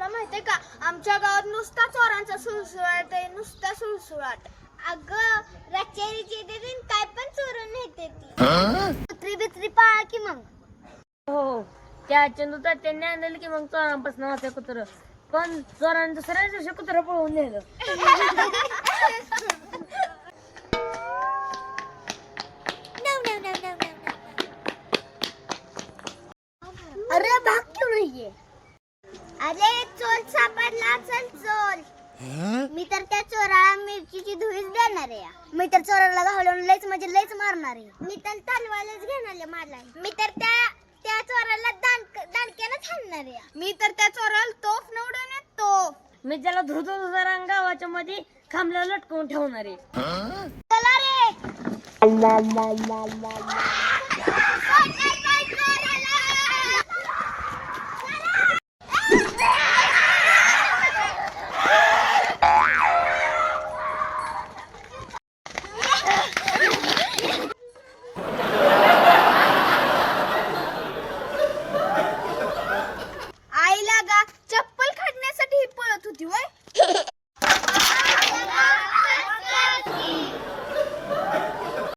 तुला माहितीये का आमच्या गावात नुसता चोरांचा सुळसुळाट आहे, नुसता सुळसुळाट. अगं रचेरीची दिन काय पण चोरून नेते ती. कुत्री बित्री पाळा की मग. हो त्या चंदूचा त्यांनी आणलेलं की मग चोरांपासून वाचलं कुत्र, पण चोरांचं सरळ दिवशी कुत्र पळवून नेलं. अरे भाग क्यों नाहीये? अरे चोर सापडला, चल चोर. मी तर त्या चोराला मिरचीची धुळीच देणार आहे. मी तर चोराला घालून लयच म्हणजे लयच मारणार आहे. मी तर तलवारच घेणार मारलाय. मी तर त्या चोराला दांडक्यानच हाणणार आहे. मी तर त्या चोराला तोफ नवडणार तोफ. मी त्याला धुतो गावाच्या मध्ये खांबला लटकवून ठेवणार आहे. चला रे.